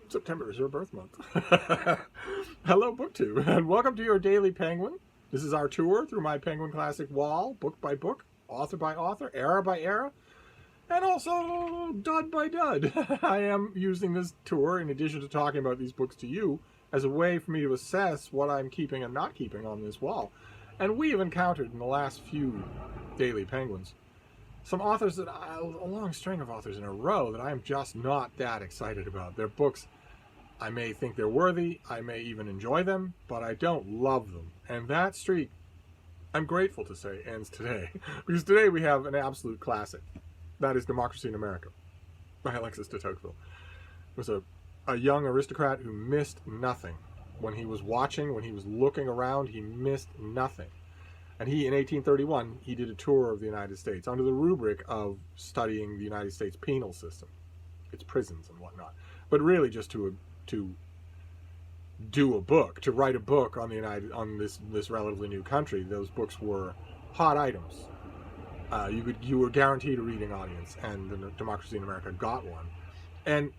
September is your birth month. Hello, BookTube, and welcome to your Daily Penguin. This is our tour through my Penguin Classic wall, book by book, author by author, era by era, and also dud by dud. I am using this tour, in addition to talking about these books to you, as a way for me to assess what I'm keeping and not keeping on this wall. And we have encountered in the last few Daily Penguins some authors that a long string of authors in a row that I am just not that excited about. Their books, I may think they're worthy, I may even enjoy them, but I don't love them. And that streak, I'm grateful to say, ends today. Because today we have an absolute classic. That is Democracy in America by Alexis de Tocqueville. It was a young aristocrat who missed nothing. When he was watching, when he was looking around, he missed nothing. And he, in 1831, he did a tour of the United States under the rubric of studying the United States penal system, its prisons and whatnot. But really just to do a book, to write a book on this relatively new country. Those books were hot items. You were guaranteed a reading audience, and the Democracy in America got one. And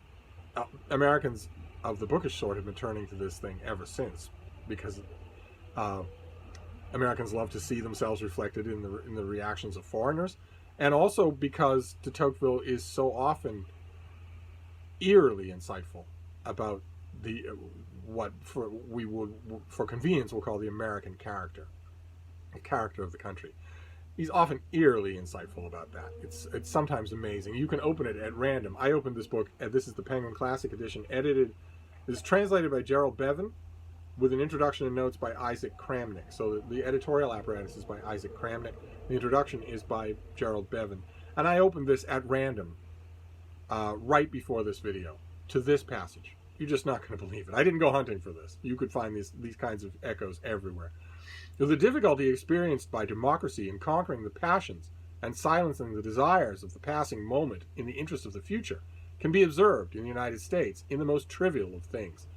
Americans of the bookish sort have been turning to this thing ever since, because Americans love to see themselves reflected in the reactions of foreigners, and also because de Tocqueville is so often eerily insightful about what for convenience we'll call the American character, the character of the country. He's often eerily insightful about that. It's sometimes amazing. You can open it at random. I opened this book, and this is the Penguin Classic Edition, edited. This is translated by Gerald Bevan, with an introduction and notes by Isaac Kramnik. So the editorial apparatus is by Isaac Kramnik. The introduction is by Gerald Bevan. And I opened this at random, right before this video, to this passage. You're just not going to believe it. I didn't go hunting for this. You could find these kinds of echoes everywhere. The difficulty experienced by democracy in conquering the passions and silencing the desires of the passing moment in the interest of the future can be observed in the United States in the most trivial of things.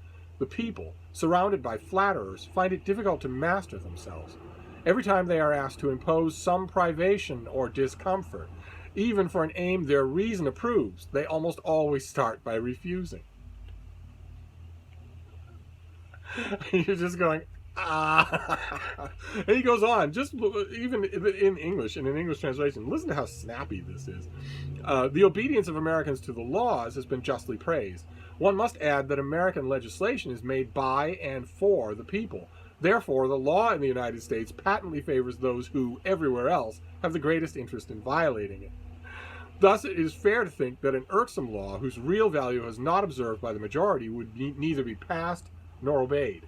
The people, surrounded by flatterers, find it difficult to master themselves. Every time they are asked to impose some privation or discomfort, even for an aim their reason approves, they almost always start by refusing. You're just going, ah. And he goes on, just even in English, in an English translation, listen to how snappy this is. The obedience of Americans to the laws has been justly praised. One must add that American legislation is made by and for the people. Therefore, the law in the United States patently favors those who, everywhere else, have the greatest interest in violating it. Thus, it is fair to think that an irksome law whose real value is not observed by the majority would neither be passed nor obeyed.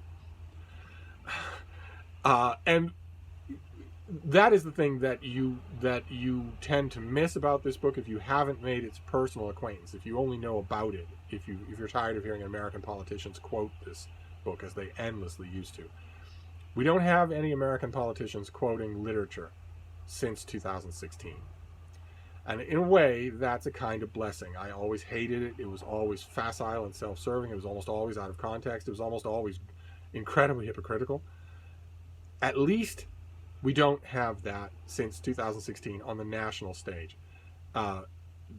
And that is the thing that you tend to miss about this book if you haven't made its personal acquaintance, if you only know about it, if you're tired of hearing American politicians quote this book as they endlessly used to. We don't have any American politicians quoting literature since 2016. And in a way, that's a kind of blessing. I always hated it. It was always facile and self-serving. It was almost always out of context. It was almost always incredibly hypocritical. At least we don't have that since 2016 on the national stage. The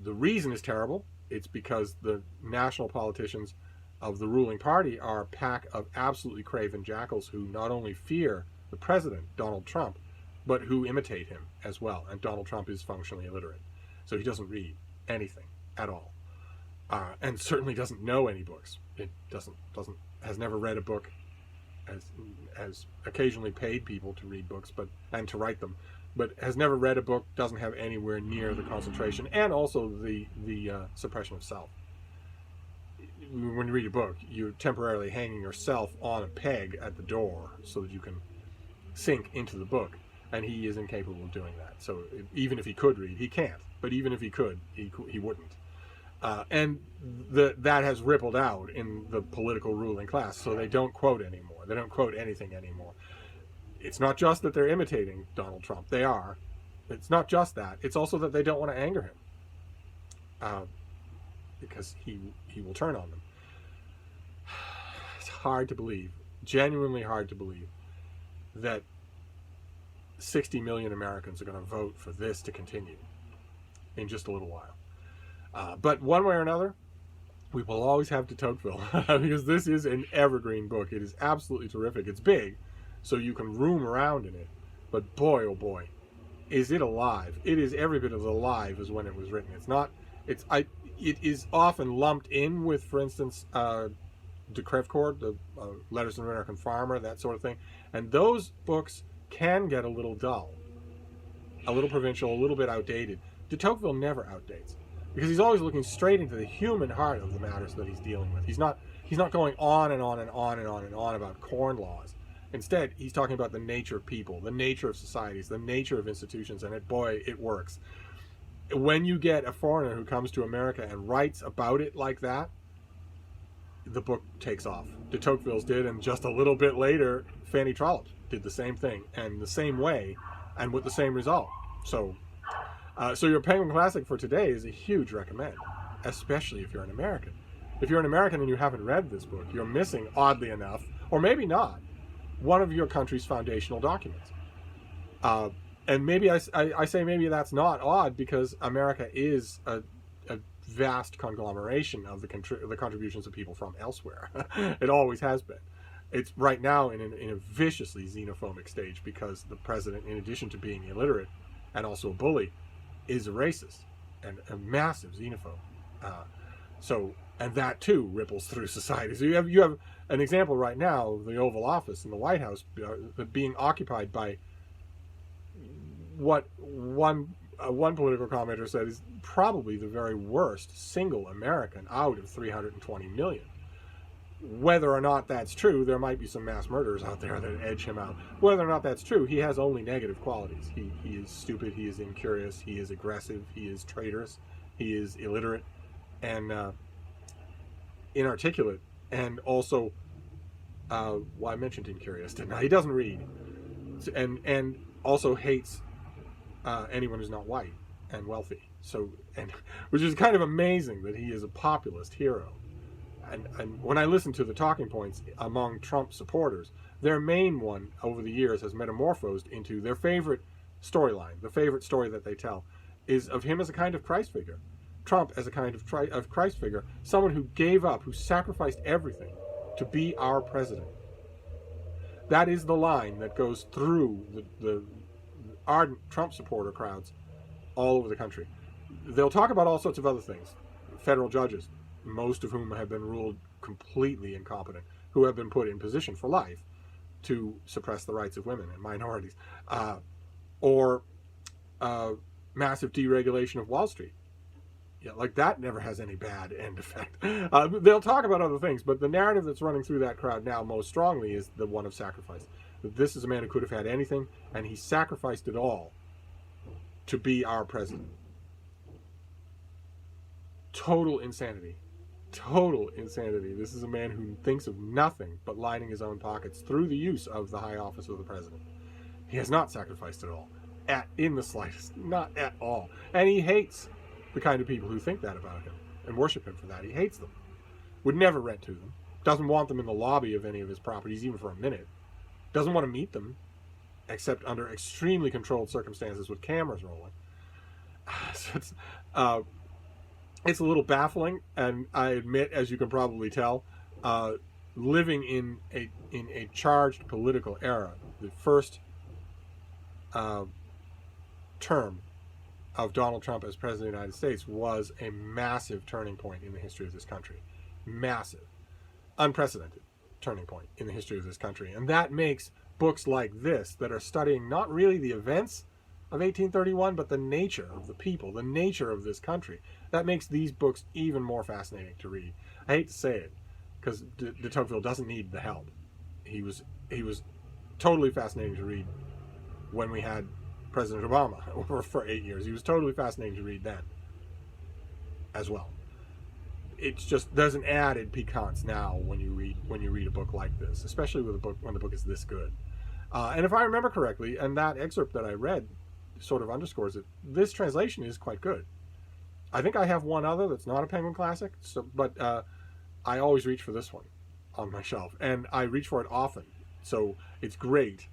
reason is terrible. It's because the national politicians of the ruling party are a pack of absolutely craven jackals who not only fear the president, Donald Trump, but who imitate him as well. And Donald Trump is functionally illiterate. So he doesn't read anything at all. And certainly doesn't know any books. It has never read a book, has occasionally paid people to read books and to write them, but has never read a book, doesn't have anywhere near the concentration and also the suppression of self. When you read a book, you're temporarily hanging yourself on a peg at the door so that you can sink into the book, and he is incapable of doing that. So even if he could read, he can't. But even if he could, he wouldn't. And that has rippled out in the political ruling class, so they don't quote anymore. They don't quote anything anymore. It's not just that they're imitating Donald Trump. They are. It's not just that. It's also that they don't want to anger him, because he will turn on them. It's hard to believe, genuinely hard to believe, that 60 million Americans are going to vote for this to continue in just a little while. But one way or another, we will always have de Tocqueville because this is an evergreen book. It is absolutely terrific. It's big, so you can roam around in it. But boy, oh boy, is it alive. It is every bit as alive as when it was written. It is often lumped in with, for instance, de Crèvecoeur, the Letters of an American Farmer, that sort of thing. And those books can get a little dull, a little provincial, a little bit outdated. De Tocqueville never outdates, because he's always looking straight into the human heart of the matters that he's dealing with. He's not going on and on and on and on and on about corn laws. Instead, he's talking about the nature of people, the nature of societies, the nature of institutions, and it works. When you get a foreigner who comes to America and writes about it like that, the book takes off. De Tocqueville's did, and just a little bit later, Fanny Trollope did the same thing, and the same way, and with the same result. So your Penguin Classic for today is a huge recommend, especially if you're an American. If you're an American and you haven't read this book, you're missing, oddly enough, or maybe not, one of your country's foundational documents. And maybe I say maybe that's not odd, because America is a vast conglomeration of the contributions of people from elsewhere. It always has been. It's right now in a viciously xenophobic stage, because the president, in addition to being illiterate and also a bully, is a racist and a massive xenophobe. And that too ripples through society. So you have an example right now, the Oval Office in the White House being occupied by what one political commenter said is probably the very worst single American out of 320 million. Whether or not that's true, there might be some mass murderers out there that edge him out. Whether or not that's true, he has only negative qualities. He is stupid, he is incurious, he is aggressive, he is traitorous, he is illiterate, and inarticulate, and also, I mentioned incurious, didn't I? He doesn't read, and also hates anyone who's not white and wealthy. So, which is kind of amazing that he is a populist hero. And when I listen to the talking points among Trump supporters, their main one over the years has metamorphosed into their favorite storyline. The favorite story that they tell is of him as a kind of Christ figure. Trump as a kind of Christ figure, someone who gave up, who sacrificed everything to be our president. That is the line that goes through the ardent Trump supporter crowds all over the country. They'll talk about all sorts of other things. Federal judges, most of whom have been ruled completely incompetent, who have been put in position for life to suppress the rights of women and minorities, or massive deregulation of Wall Street. Yeah, like that never has any bad end effect. They'll talk about other things, but the narrative that's running through that crowd now most strongly is the one of sacrifice. This is a man who could have had anything, and he sacrificed it all to be our president. Total insanity. Total insanity. This is a man who thinks of nothing but lining his own pockets through the use of the high office of the president. He has not sacrificed it all. In the slightest. Not at all. And he hates the kind of people who think that about him and worship him for that. He hates them. Would never rent to them. Doesn't want them in the lobby of any of his properties, even for a minute. Doesn't want to meet them, except under extremely controlled circumstances with cameras rolling. So it's a little baffling, and I admit, as you can probably tell, living in a charged political era, the first term of Donald Trump as president of the United States was a massive turning point in the history of this country. Massive. Unprecedented turning point in the history of this country. And that makes books like this, that are studying not really the events of 1831, but the nature of the people, the nature of this country, that makes these books even more fascinating to read. I hate to say it, because de Tocqueville doesn't need the help. He was totally fascinating to read when we had President Obama over for 8 years. He was totally fascinating to read then as well. It's just, there's an added piquance now when you read a book like this, especially with a book when the book is this good. And if I remember correctly, and that excerpt that I read sort of underscores it, this translation is quite good. I think I have one other that's not a Penguin Classic, but I always reach for this one on my shelf, and I reach for it often. So it's great.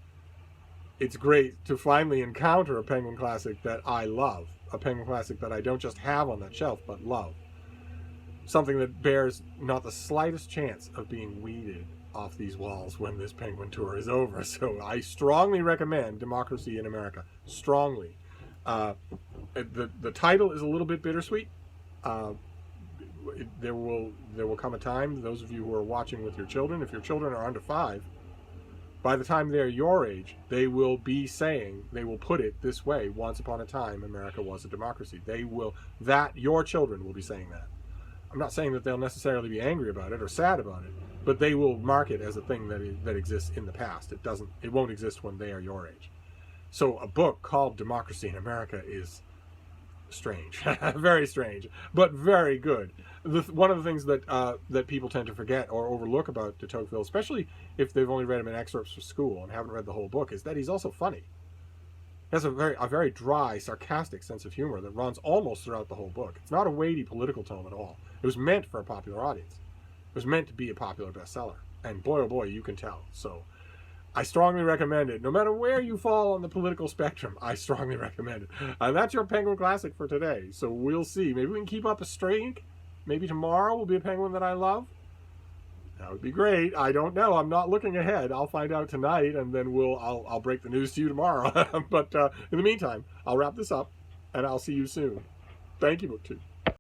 it's great to finally encounter a Penguin Classic that I love, a Penguin Classic that I don't just have on that shelf, but love. Something that bears not the slightest chance of being weeded off these walls when this Penguin tour is over. So I strongly recommend Democracy in America. Strongly. The title is a little bit bittersweet. There will come a time, those of you who are watching with your children, if your children are under 5, by the time they're your age, they will be saying, they will put it this way: once upon a time, America was a democracy. Your children will be saying that. I'm not saying that they'll necessarily be angry about it or sad about it, but they will mark it as a thing that exists in the past. It won't exist when they are your age. So a book called Democracy in America is strange, very strange, but very good. One of the things that people tend to forget or overlook about de Tocqueville, especially if they've only read him in excerpts from school and haven't read the whole book, is that he's also funny. He has a very dry, sarcastic sense of humor that runs almost throughout the whole book. It's not a weighty political tone at all. It was meant for a popular audience. It was meant to be a popular bestseller. And boy, oh boy, you can tell. So I strongly recommend it. No matter where you fall on the political spectrum, I strongly recommend it. And that's your Penguin Classic for today. So we'll see. Maybe we can keep up a streak. Maybe tomorrow will be a Penguin that I love. That would be great. I don't know. I'm not looking ahead. I'll find out tonight, and then I'll break the news to you tomorrow. But in the meantime, I'll wrap this up, and I'll see you soon. Thank you, BookTube.